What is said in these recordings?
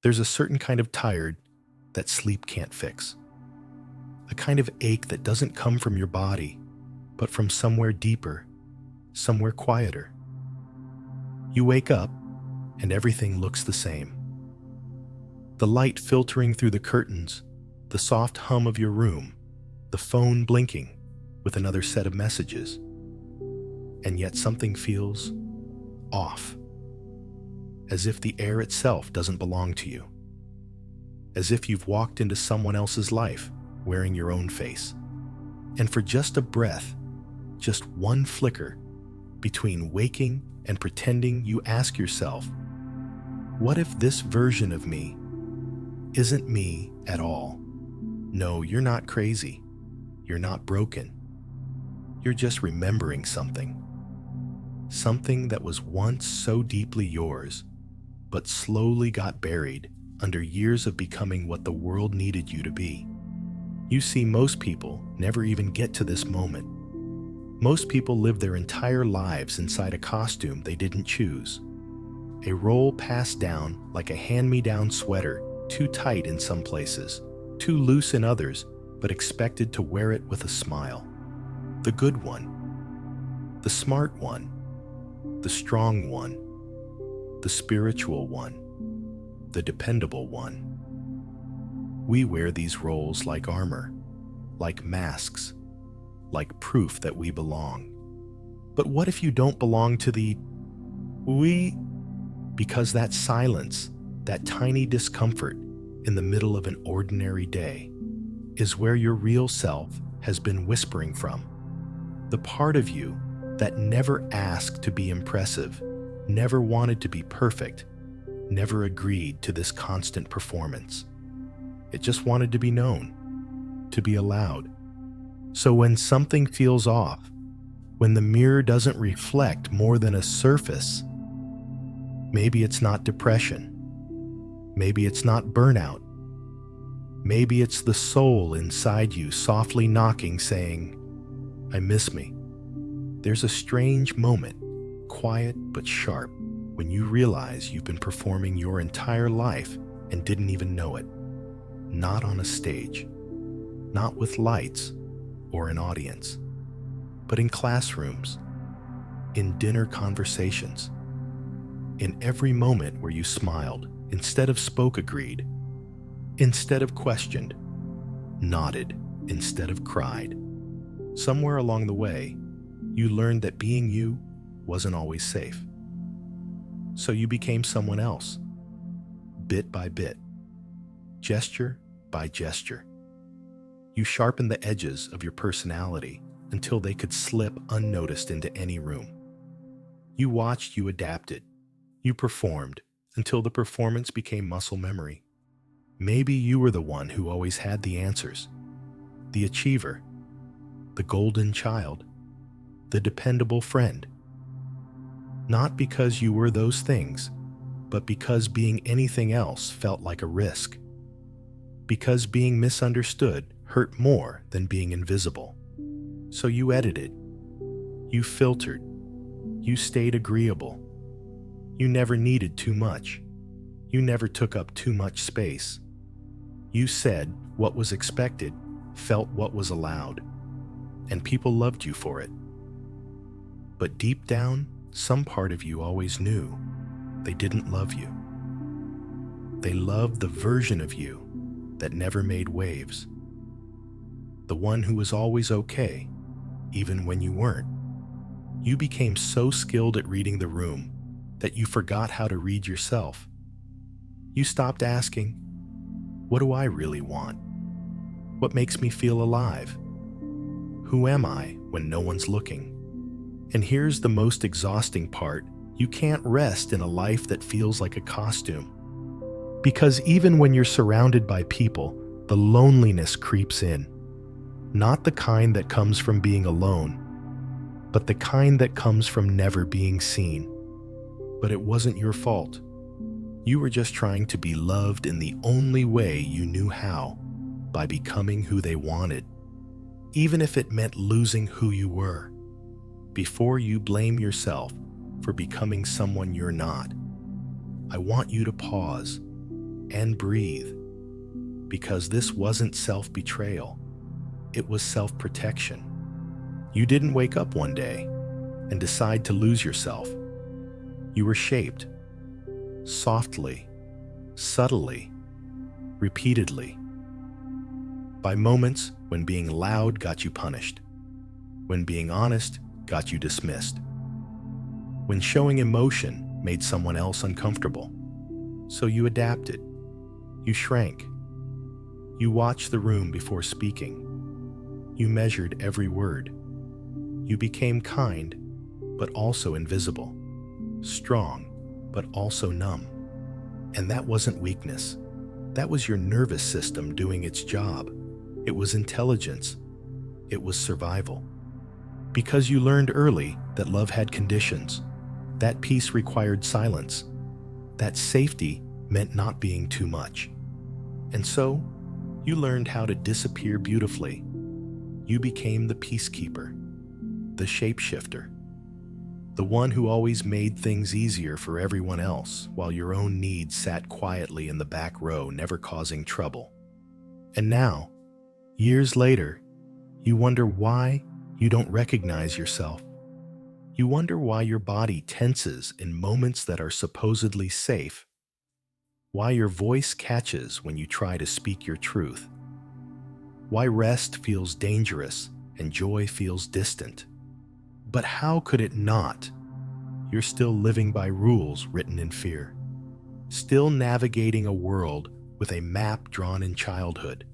There's a certain kind of tired that sleep can't fix, a kind of ache that doesn't come from your body, but from somewhere deeper, somewhere quieter. You wake up, and everything looks the same. The light filtering through the curtains, the soft hum of your room, the phone blinking with another set of messages. And yet something feels off, as if the air itself doesn't belong to you, as if you've walked into someone else's life wearing your own face. And for just a breath, just one flicker between waking and pretending, you ask yourself, what if this version of me isn't me at all? No, you're not crazy. You're not broken. You're just remembering something. Something that was once so deeply yours, but slowly got buried under years of becoming what the world needed you to be. You see, most people never even get to this moment. Most people live their entire lives inside a costume they didn't choose. A role passed down like a hand-me-down sweater, too tight in some places, too loose in others, but expected to wear it with a smile. The good one, the smart one, the strong one, the spiritual one, the dependable one. We wear these roles like armor, like masks, like proof that we belong. But what if you don't belong to the we? Because that silence, that tiny discomfort in the middle of an ordinary day, is where your real self has been whispering from. The part of you that never asked to be impressive, never wanted to be perfect, never agreed to this constant performance. It just wanted to be known, to be allowed. So when something feels off, when the mirror doesn't reflect more than a surface, maybe it's not depression, maybe it's not burnout, maybe it's the soul inside you softly knocking, saying, I miss me. There's a strange moment, quiet but sharp, when you realize you've been performing your entire life and didn't even know it. Not on a stage, not with lights or an audience, but in classrooms, in dinner conversations, in every moment where you smiled instead of spoke, agreed instead of questioned, nodded instead of cried. Somewhere along the way, you learned that being you wasn't always safe. So you became someone else, bit by bit, gesture by gesture. You sharpened the edges of your personality until they could slip unnoticed into any room. You watched, you adapted, you performed until the performance became muscle memory. Maybe you were the one who always had the answers, the achiever, the golden child, the dependable friend. Not because you were those things, but because being anything else felt like a risk. Because being misunderstood hurt more than being invisible. So you edited, you filtered, you stayed agreeable. You never needed too much. You never took up too much space. You said what was expected, felt what was allowed, and people loved you for it. But deep down, some part of you always knew they didn't love you. They loved the version of you that never made waves. The one who was always okay, even when you weren't. You became so skilled at reading the room that you forgot how to read yourself. You stopped asking, what do I really want? What makes me feel alive? Who am I when no one's looking? And here's the most exhausting part. You can't rest in a life that feels like a costume. Because even when you're surrounded by people, the loneliness creeps in. Not the kind that comes from being alone, but the kind that comes from never being seen. But it wasn't your fault. You were just trying to be loved in the only way you knew how, by becoming who they wanted, even if it meant losing who you were. Before you blame yourself for becoming someone you're not, I want you to pause and breathe, because this wasn't self-betrayal, it was self-protection. You didn't wake up one day and decide to lose yourself. You were shaped, softly, subtly, repeatedly, by moments when being loud got you punished, when being honest got you dismissed, when showing emotion made someone else uncomfortable. So you adapted, you shrank, you watched the room before speaking, you measured every word, you became kind but also invisible, strong but also numb. And that wasn't weakness. That was your nervous system doing its job. It was intelligence. It was survival. Because you learned early that love had conditions, that peace required silence, that safety meant not being too much. And so, you learned how to disappear beautifully. You became the peacekeeper, the shapeshifter, the one who always made things easier for everyone else, while your own needs sat quietly in the back row, never causing trouble. And now, years later, you wonder why you don't recognize yourself. You wonder why your body tenses in moments that are supposedly safe, why your voice catches when you try to speak your truth, why rest feels dangerous and joy feels distant. But how could it not? You're still living by rules written in fear, still navigating a world with a map drawn in childhood,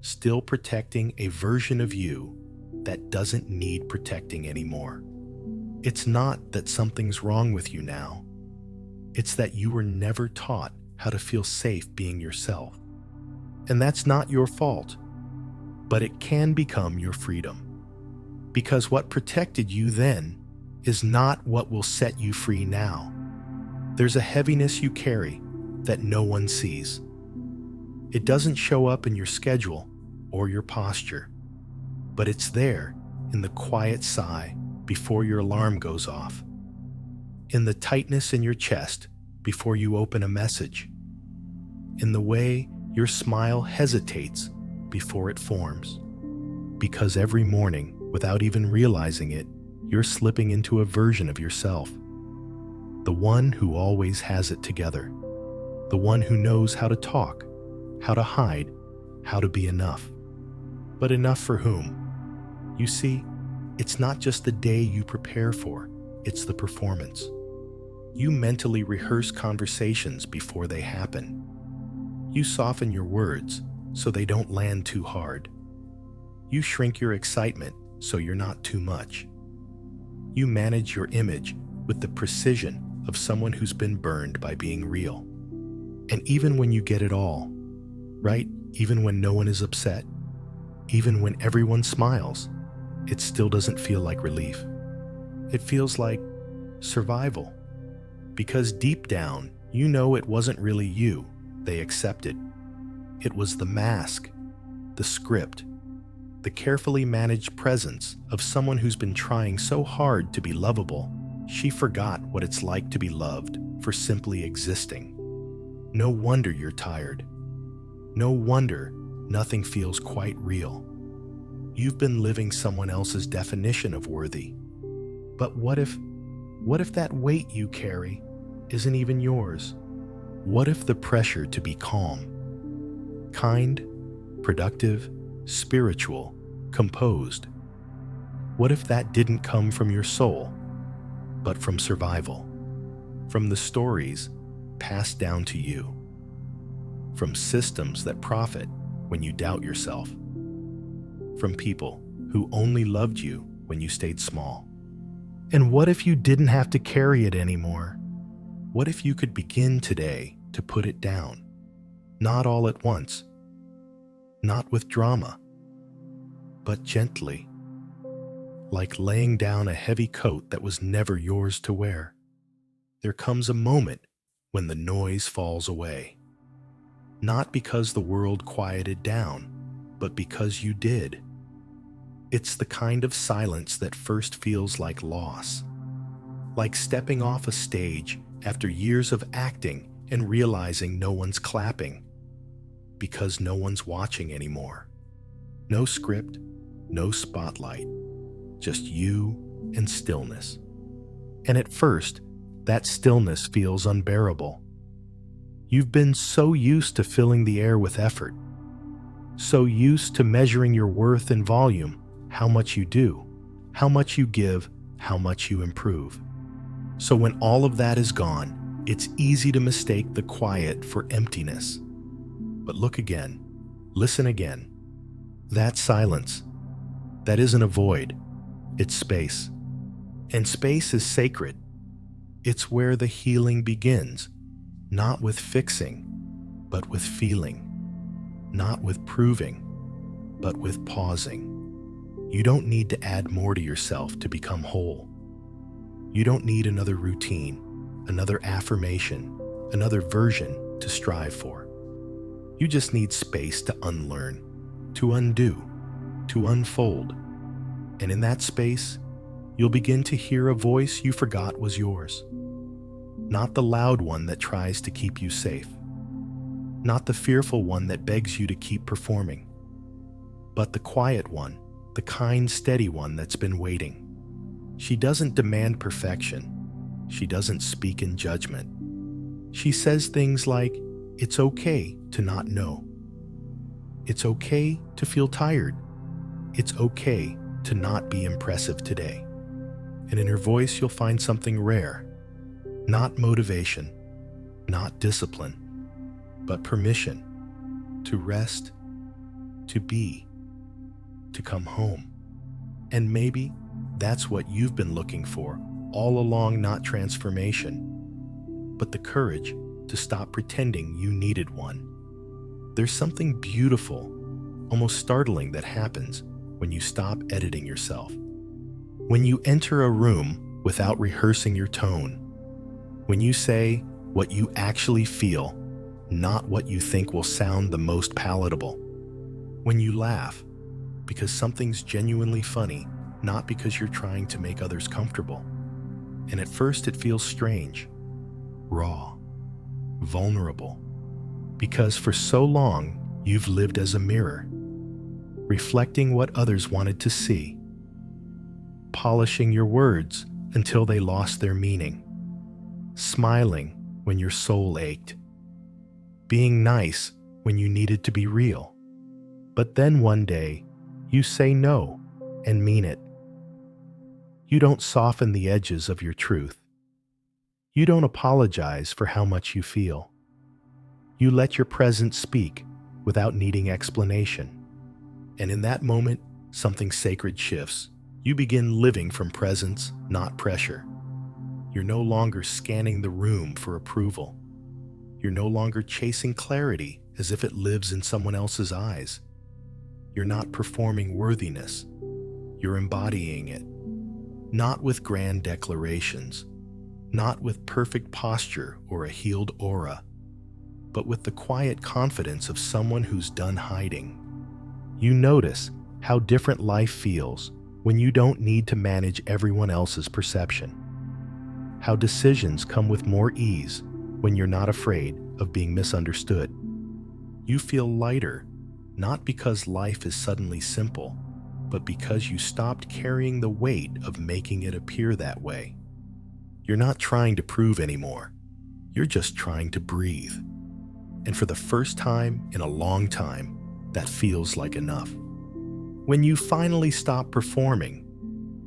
still protecting a version of you that doesn't need protecting anymore. It's not that something's wrong with you now. It's that you were never taught how to feel safe being yourself. And that's not your fault, but it can become your freedom. Because what protected you then is not what will set you free now. There's a heaviness you carry that no one sees. It doesn't show up in your schedule or your posture, but it's there in the quiet sigh before your alarm goes off, in the tightness in your chest before you open a message, in the way your smile hesitates before it forms. Because every morning, without even realizing it, you're slipping into a version of yourself. The one who always has it together. The one who knows how to talk, how to hide, how to be enough. But enough for whom? You see, it's not just the day you prepare for, it's the performance. You mentally rehearse conversations before they happen. You soften your words so they don't land too hard. You shrink your excitement so you're not too much. You manage your image with the precision of someone who's been burned by being real. And even when you get it all, right? Even when no one is upset, even when everyone smiles, it still doesn't feel like relief. It feels like survival. Because deep down, you know it wasn't really you they accepted. It was the mask, the script, the carefully managed presence of someone who's been trying so hard to be lovable, she forgot what it's like to be loved for simply existing. No wonder you're tired. No wonder nothing feels quite real. You've been living someone else's definition of worthy. But what if that weight you carry isn't even yours? What if the pressure to be calm, kind, productive, spiritual, composed, what if that didn't come from your soul, but from survival, from the stories passed down to you, from systems that profit when you doubt yourself, from people who only loved you when you stayed small? And what if you didn't have to carry it anymore? What if you could begin today to put it down? Not all at once, not with drama, but gently, like laying down a heavy coat that was never yours to wear. There comes a moment when the noise falls away, not because the world quieted down, but because you did. It's the kind of silence that first feels like loss, like stepping off a stage after years of acting and realizing no one's clapping because no one's watching anymore. No script, no spotlight, just you and stillness. And at first, that stillness feels unbearable. You've been so used to filling the air with effort, so used to measuring your worth in volume, how much you do, how much you give, how much you improve. So when all of that is gone, it's easy to mistake the quiet for emptiness. But look again, listen again. That silence, that isn't a void, it's space. And space is sacred. It's where the healing begins, not with fixing, but with feeling. Not with proving, but with pausing. You don't need to add more to yourself to become whole. You don't need another routine, another affirmation, another version to strive for. You just need space to unlearn, to undo, to unfold. And in that space, you'll begin to hear a voice you forgot was yours. Not the loud one that tries to keep you safe. Not the fearful one that begs you to keep performing, but the quiet one, the kind, steady one that's been waiting. She doesn't demand perfection. She doesn't speak in judgment. She says things like, it's okay to not know. It's okay to feel tired. It's okay to not be impressive today. And in her voice, you'll find something rare. Not motivation, not discipline, but permission to rest, to be, to come home. And maybe that's what you've been looking for all along, not transformation, but the courage to stop pretending you needed one. There's something beautiful, almost startling that happens when you stop editing yourself. When you enter a room without rehearsing your tone, when you say what you actually feel, not what you think will sound the most palatable. When you laugh because something's genuinely funny, not because you're trying to make others comfortable. And at first it feels strange, raw, vulnerable, because for so long you've lived as a mirror, reflecting what others wanted to see, polishing your words until they lost their meaning, smiling when your soul ached, being nice when you needed to be real. But then one day, you say no and mean it. You don't soften the edges of your truth. You don't apologize for how much you feel. You let your presence speak without needing explanation. And in that moment, something sacred shifts. You begin living from presence, not pressure. You're no longer scanning the room for approval. You're no longer chasing clarity as if it lives in someone else's eyes. You're not performing worthiness. You're embodying it. Not with grand declarations, not with perfect posture or a healed aura, but with the quiet confidence of someone who's done hiding. You notice how different life feels when you don't need to manage everyone else's perception. How decisions come with more ease when you're not afraid of being misunderstood. You feel lighter, not because life is suddenly simple, but because you stopped carrying the weight of making it appear that way. You're not trying to prove anymore. You're just trying to breathe. And for the first time in a long time, that feels like enough. When you finally stop performing,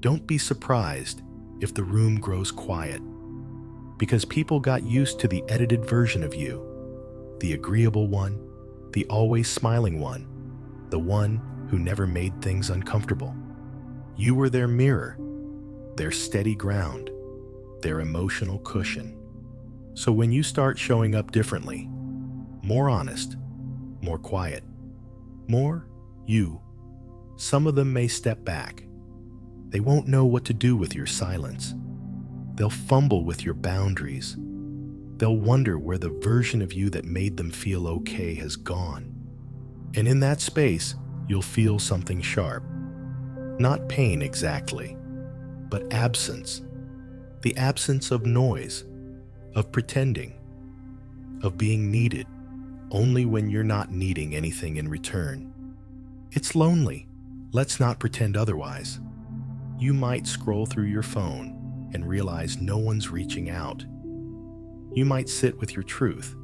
don't be surprised if the room grows quiet, because people got used to the edited version of you, the agreeable one, the always smiling one, the one who never made things uncomfortable. You were their mirror, their steady ground, their emotional cushion. So when you start showing up differently, more honest, more quiet, more you, some of them may step back. They won't know what to do with your silence. They'll fumble with your boundaries. They'll wonder where the version of you that made them feel okay has gone. And in that space, you'll feel something sharp. Not pain exactly, but absence. The absence of noise, of pretending, of being needed only when you're not needing anything in return. It's lonely. Let's not pretend otherwise. You might scroll through your phone and realize no one's reaching out. You might sit with your truth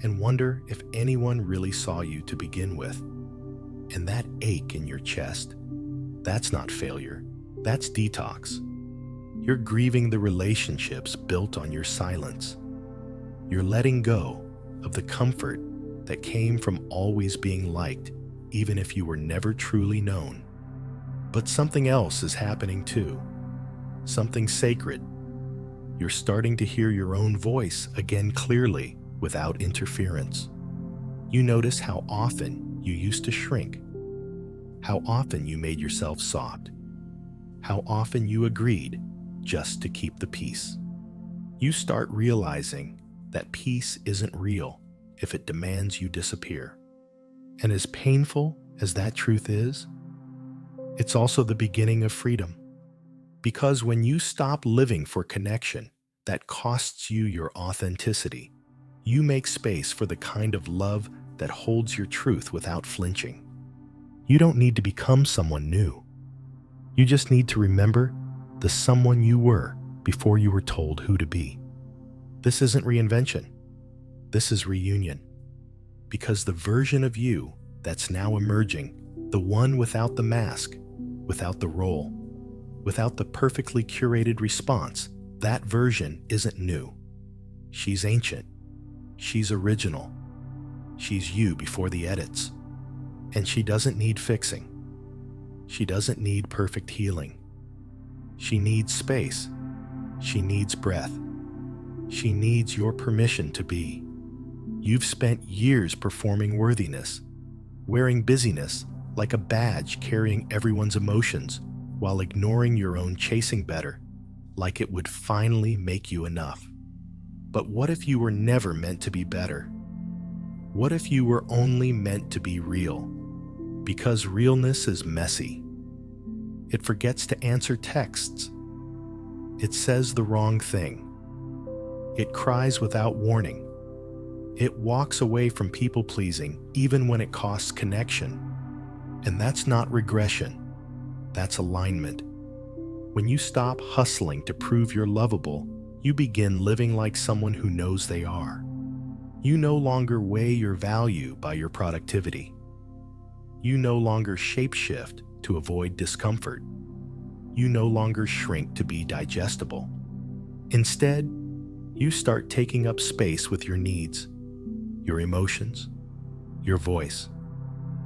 and wonder if anyone really saw you to begin with. And that ache in your chest, that's not failure, that's detox. You're grieving the relationships built on your silence. You're letting go of the comfort that came from always being liked, even if you were never truly known. But something else is happening too. Something sacred. You're starting to hear your own voice again clearly without interference. You notice how often you used to shrink, how often you made yourself soft, how often you agreed just to keep the peace. You start realizing that peace isn't real if it demands you disappear. And as painful as that truth is, it's also the beginning of freedom. Because when you stop living for connection that costs you your authenticity, you make space for the kind of love that holds your truth without flinching. You don't need to become someone new. You just need to remember the someone you were before you were told who to be. This isn't reinvention. This is reunion. Because the version of you that's now emerging, the one without the mask, without the role, without the perfectly curated response, that version isn't new. She's ancient. She's original. She's you before the edits. And she doesn't need fixing. She doesn't need perfect healing. She needs space. She needs breath. She needs your permission to be. You've spent years performing worthiness, wearing busyness like a badge carrying everyone's emotions, while ignoring your own chasing better, like it would finally make you enough. But what if you were never meant to be better? What if you were only meant to be real? Because realness is messy. It forgets to answer texts. It says the wrong thing. It cries without warning. It walks away from people-pleasing even when it costs connection. And that's not regression. That's alignment. When you stop hustling to prove you're lovable, you begin living like someone who knows they are. You no longer weigh your value by your productivity. You no longer shapeshift to avoid discomfort. You no longer shrink to be digestible. Instead, you start taking up space with your needs, your emotions, your voice.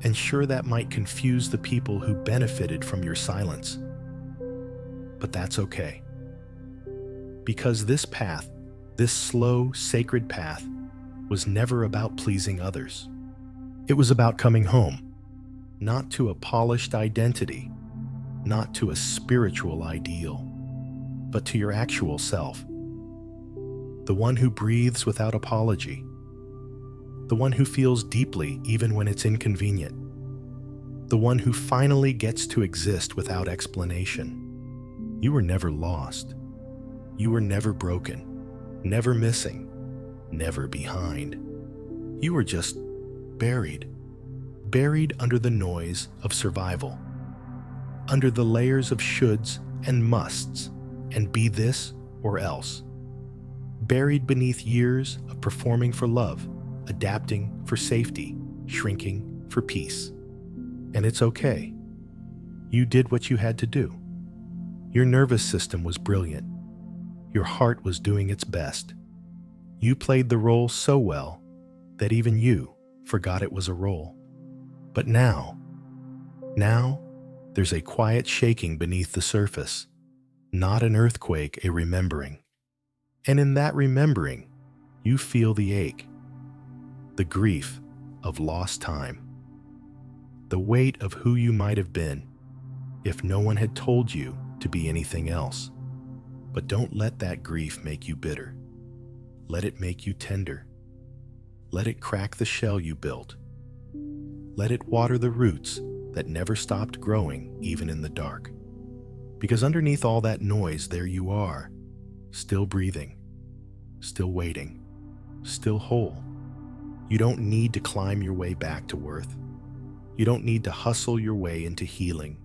And sure, that might confuse the people who benefited from your silence. But that's okay. Because this path, this slow, sacred path, was never about pleasing others. It was about coming home, not to a polished identity, not to a spiritual ideal, but to your actual self. The one who breathes without apology. The one who feels deeply even when it's inconvenient. The one who finally gets to exist without explanation. You were never lost. You were never broken, never missing, never behind. You were just buried under the noise of survival, under the layers of shoulds and musts, and be this or else. Buried beneath years of performing for love, adapting for safety, shrinking for peace. And it's okay. You did what you had to do. Your nervous system was brilliant. Your heart was doing its best. You played the role so well that even you forgot it was a role. But now, there's a quiet shaking beneath the surface, not an earthquake, a remembering. And in that remembering, you feel the ache, the grief of lost time, the weight of who you might have been if no one had told you to be anything else. But don't let that grief make you bitter. Let it make you tender. Let it crack the shell you built. Let it water the roots that never stopped growing even in the dark. Because underneath all that noise, there you are, still breathing, still waiting, still whole. You don't need to climb your way back to worth. You don't need to hustle your way into healing.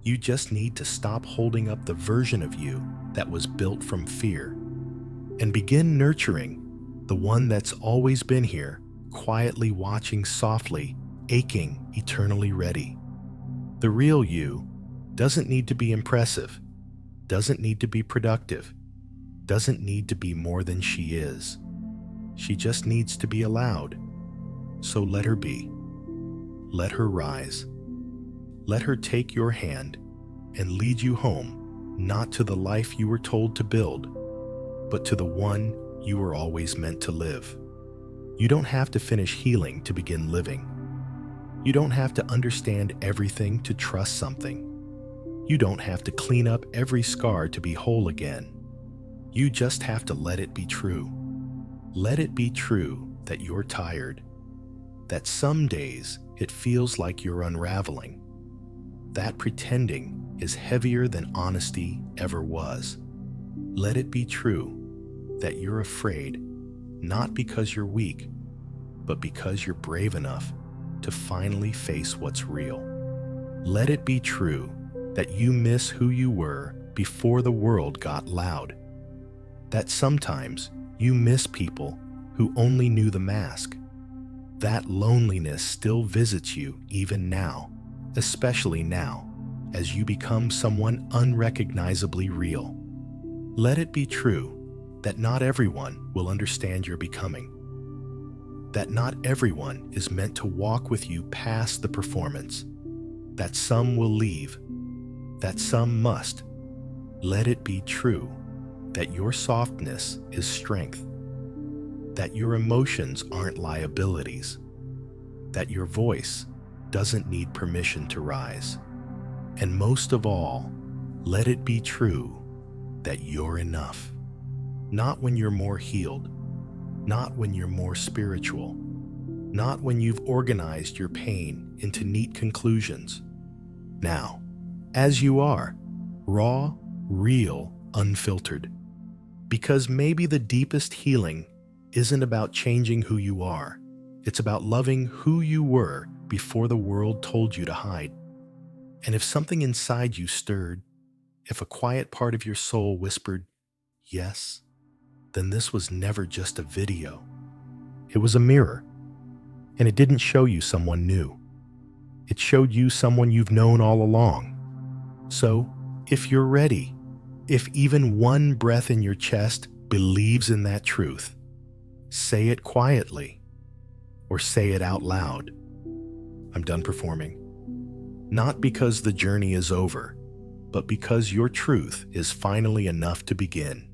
You just need to stop holding up the version of you that was built from fear and begin nurturing the one that's always been here, quietly watching softly, aching, eternally ready. The real you doesn't need to be impressive, doesn't need to be productive, doesn't need to be more than she is. She just needs to be allowed. So let her be. Let her rise. Let her take your hand and lead you home, not to the life you were told to build, but to the one you were always meant to live. You don't have to finish healing to begin living. You don't have to understand everything to trust something. You don't have to clean up every scar to be whole again. You just have to let it be true. Let it be true that you're tired, that some days it feels like you're unraveling, that pretending is heavier than honesty ever was. Let it be true that you're afraid, not because you're weak, but because you're brave enough to finally face what's real. Let it be true that you miss who you were before the world got loud, that sometimes you miss people who only knew the mask. That loneliness still visits you even now, especially now, as you become someone unrecognizably real. Let it be true that not everyone will understand your becoming, that not everyone is meant to walk with you past the performance, that some will leave, that some must. Let it be true that your softness is strength, that your emotions aren't liabilities, that your voice doesn't need permission to rise. And most of all, let it be true that you're enough. Not when you're more healed, not when you're more spiritual, not when you've organized your pain into neat conclusions. Now, as you are, raw, real, unfiltered. Because maybe the deepest healing isn't about changing who you are. It's about loving who you were before the world told you to hide. And if something inside you stirred, if a quiet part of your soul whispered, yes, then this was never just a video. It was a mirror. And it didn't show you someone new. It showed you someone you've known all along. So, if you're ready, if even one breath in your chest believes in that truth, say it quietly or say it out loud. I'm done performing. Not because the journey is over, but because your truth is finally enough to begin.